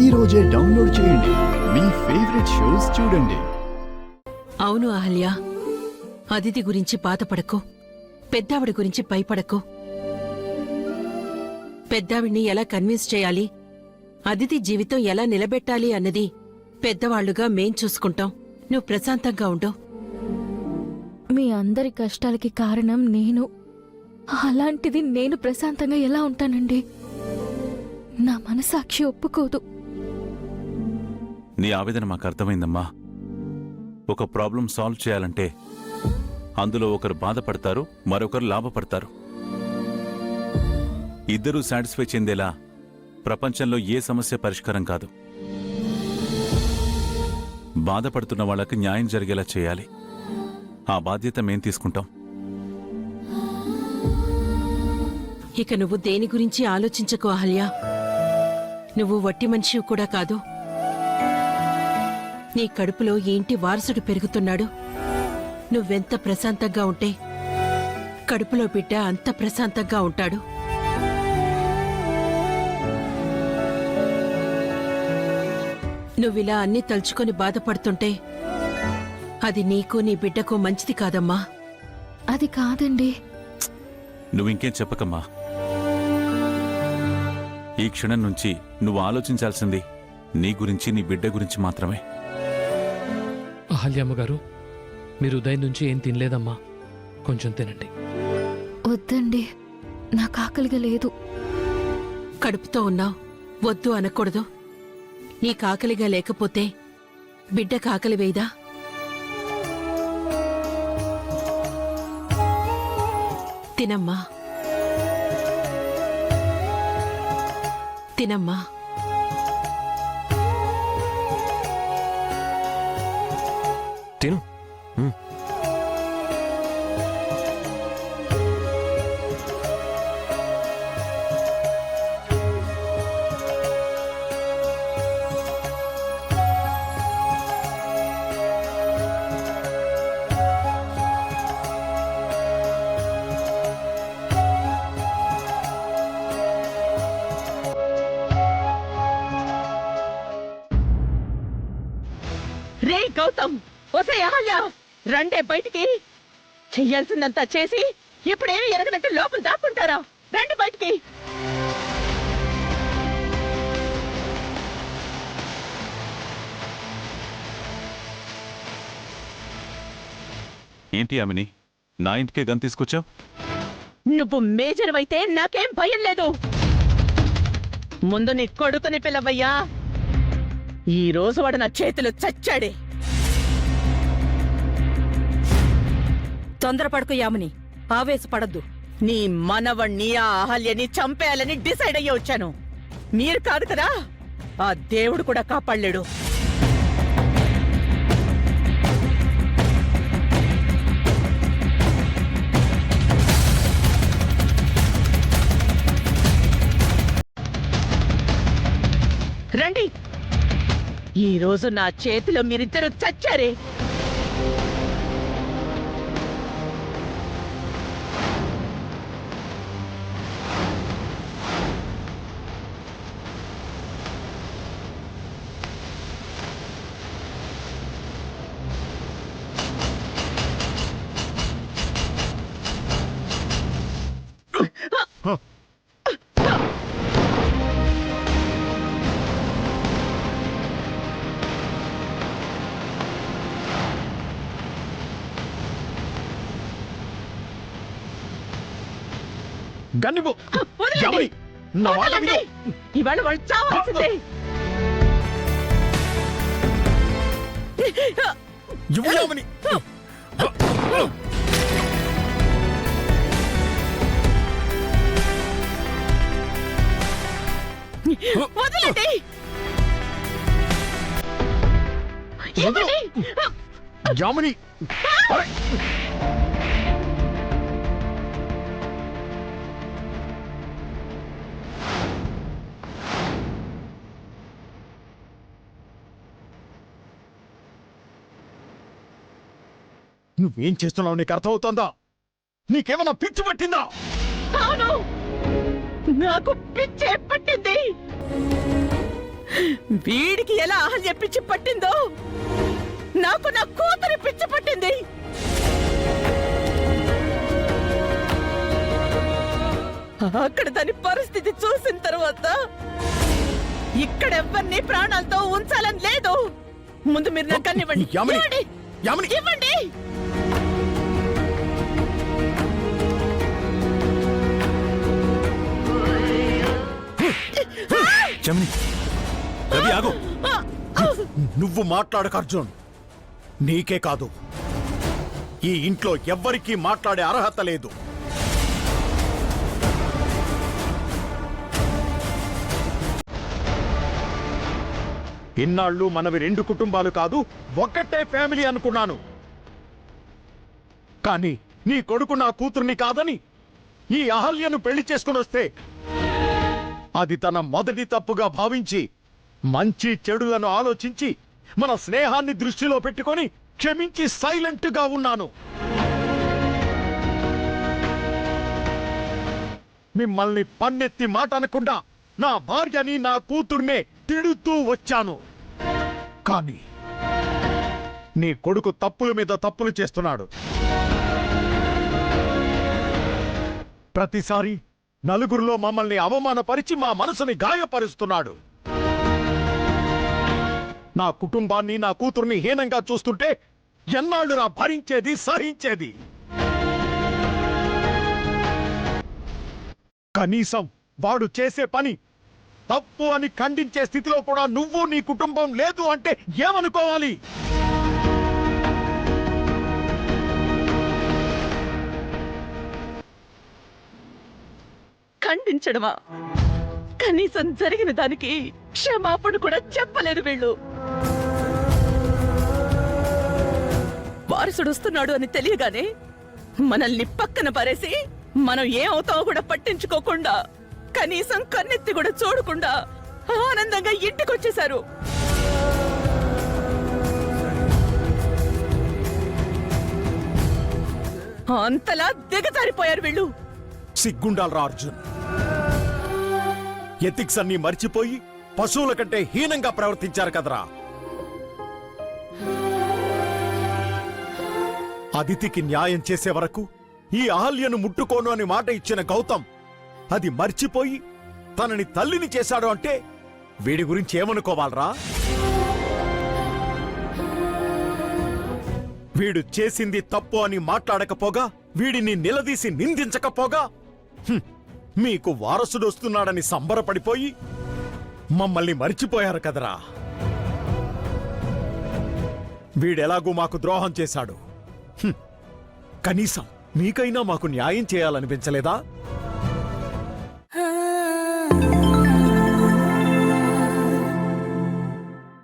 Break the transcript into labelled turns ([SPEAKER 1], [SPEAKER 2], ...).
[SPEAKER 1] ఈ రోజే డౌన్లోడ్ చేయండి. మీ ఫేవరెట్ షోస్ చూడండి.
[SPEAKER 2] అవును అహల్య, అదితి గురించి బాధపడకు, పెద్దావిడ గురించి భయపడకు. పెద్దావిడ్ని ఎలా కన్విన్స్ చేయాలి, అదితి జీవితం ఎలా నిలబెట్టాలి అన్నది పెద్దవాళ్లుగా మేం చూసుకుంటాం. నువ్వు ప్రశాంతంగా ఉండు.
[SPEAKER 3] మీ అందరి కష్టాలకి కారణం నేను. అలాంటిది నేను ప్రశాంతంగా ఎలా ఉంటానండి? నా మనసాక్షి ఒప్పుకోదు.
[SPEAKER 4] నీ ఆవేదన మాకు అర్థమైందమ్మా. ఒక ప్రాబ్లం సాల్వ్ చేయాలంటే అందులో ఒకరు బాధపడతారు, మరొకరు లాభపడతారు. ఇద్దరూ సాటిస్ఫై చెందేలా ప్రపంచంలో ఏ సమస్య పరిష్కారం కాదు. బాధపడుతున్న వాళ్లకు న్యాయం జరిగేలా చేయాలి. ఆ బాధ్యత మేం తీసుకుంటాం.
[SPEAKER 2] ఇక నువ్వు దేని గురించి ఆలోచించకు అహల్య. నువ్వు వట్టి మనిషివి కూడా కాదు. నీ కడుపులో ఏంటి వారసుడు పెరుగుతున్నాడు. నువ్వెంత ప్రశాంతంగా ఉంటే కడుపులో బిడ్డ అంత ప్రశాంతంగా ఉంటాడు. నువ్విలా అన్నీ తలుచుకొని బాధపడుతుంటే అది నీకు నీ బిడ్డకు మంచిది కాదమ్మా.
[SPEAKER 3] అది కాదండి.
[SPEAKER 4] నువ్వింకేం చెప్పకమ్మా. ఈ క్షణం నుంచి నువ్వు ఆలోచించాల్సింది నీ గురించి, నీ బిడ్డ గురించి మాత్రమే.
[SPEAKER 5] అహల్యమ్మ గారు, మీరు ఉదయం నుంచి ఏం తినలేదమ్మా, కొంచెం తినండి.
[SPEAKER 3] వద్దండి, నాకు ఆకలిగా లేదు.
[SPEAKER 2] కడుపుతో ఉన్నావు, వద్దు అనకూడదు. నీకు ఆకలిగా లేకపోతే బిడ్డకు ఆకలి వేయదా? తినమ్మా, తినమ్మా.
[SPEAKER 6] తిను.
[SPEAKER 2] రే గౌతమ్, ఒసే అహల్య, రండే బయటికి. చెయ్యాల్సిందంతా చేసి ఇప్పుడేమి ఎరగనట్టు లోపల దాక్కుంటారా? రండి బయటికి.
[SPEAKER 4] ఏంటి ఆమెని నా ఇంటికే గన్ తీసుకొచ్చావు?
[SPEAKER 2] నువ్వు మేజర్ అయితే నాకేం భయం లేదు. ముందు నీ కొడుకుని పిలవయ్యా. ఈ రోజు వాడు నా చేతిలో చచ్చాడే. తొందరపడకు యామిని, ఆవేశపడద్దు. నీ మనవణ్ణి, ఆ అహల్యని చంపేయాలని డిసైడ్ అయ్యి వచ్చాను. మీరు కాదు కదా, ఆ దేవుడు కూడా కాపాడలేడు. రండి. ఈ రోజు నా చేతిలో మీరిద్దరూ చచ్చారే.
[SPEAKER 6] గన్నివ్వు.
[SPEAKER 2] వదలండి. వదలండి. ఇవాళ వాళ్ళు చావాల్సిందే.
[SPEAKER 6] యామిని.
[SPEAKER 2] వదలండి.
[SPEAKER 6] యామిని. నువ్వేం చేస్తున్నావు నీకు అర్థమవుతుందా? నీకేమన్నా పిచ్చి పట్టిందా?
[SPEAKER 2] అవును, నాకు పిచ్చే పట్టింది. వీడికి ఎలా అహల్య పిచ్చి పట్టిందో నాకు నా కూతురి పిచ్చి పట్టింది. అక్కడ దాని పరిస్థితి చూసిన తర్వాత ఇక్కడెవ్వరిని ప్రాణాలతో ఉంచాలని లేదు. ముందు మీరు నాకు కన్నివ్వండి.
[SPEAKER 6] యామిని!
[SPEAKER 2] ఇవ్వండి.
[SPEAKER 6] యామిని!
[SPEAKER 2] ఇవ్వండి.
[SPEAKER 4] జమిని, రవి ఆగు.
[SPEAKER 6] నువ్వు మాట్లాడక అర్జున్. నీకే కాదు, ఈ ఇంట్లో ఎవ్వరికీ మాట్లాడే అర్హత లేదు. ఇన్నాళ్ళు మనవి 2 కుటుంబాలు కాదు, ఒక్కటే ఫ్యామిలీ అనుకున్నాను. కానీ నీ కొడుకు నా కూతుర్ని కాదని ఈ అహల్యను పెళ్లి చేసుకుని వస్తే అది తన మొదటి తప్పుగా భావించి మంచి చెడులను ఆలోచించి మన స్నేహాన్ని దృష్టిలో పెట్టుకొని క్షమించి సైలెంట్ గా ఉన్నాను. మిమ్మల్ని పన్నెత్తి మాట అనకుండా నా భార్యని నా కూతుర్నే తిడుతూ వచ్చాను. కానీ నీ కొడుకు తప్పుల మీద తప్పులు చేస్తున్నాడు. ప్రతిసారి నలుగురిలో మమ్మల్ని అవమానపరిచి మా మనసుని గాయపరుస్తున్నాడు. నా కుటుంబాన్ని నా కూతుర్ని హీనంగా చూస్తుంటే ఎన్నాళ్ళు నా భరించేది సహించేది? కనీసం వాడు చేసే పని తప్పు అని ఖండించే స్థితిలో కూడా నువ్వు నీ కుటుంబం లేదు అంటే ఏమనుకోవాలి?
[SPEAKER 2] ఖండించడమా? కనీసం జరిగిన దానికి క్షమాపణ కూడా చెప్పలేదు వీళ్ళు. వారసుడు వస్తున్నాడు అని తెలియగానే మనల్ని పక్కన పరేసి మనం ఏమవుతామో కూడా పట్టించుకోకుండా కనీసం కన్నెత్తి కూడా చూడకుండా ఆనందంగా ఇంటికొచ్చేశారు. అంతలా దిగజారిపోయారు వీళ్ళు.
[SPEAKER 6] సిగ్గుండాలరా అర్జున్. ఎథిక్స్ అన్ని మర్చిపోయి పశువుల కంటే హీనంగా ప్రవర్తించారు కదరా. అదితికి న్యాయం చేసే వరకు ఈ అహల్యను ముట్టుకోను అని మాట ఇచ్చిన గౌతమ్ అది మర్చిపోయి తనని తల్లిని చేశాడు అంటే వీడి గురించి ఏమనుకోవాలరా? వీడు చేసింది తప్పు అని మాట్లాడకపోగా, వీడిని నిలదీసి నిందించకపోగా మీకు వారసుడు వస్తున్నాడని సంబరపడిపోయి మమ్మల్ని మర్చిపోయారు కదరా. వీడెలాగూ మాకు ద్రోహం చేశాడు. కనీసం మీకైనా మాకు న్యాయం చేయాలనిపించలేదా?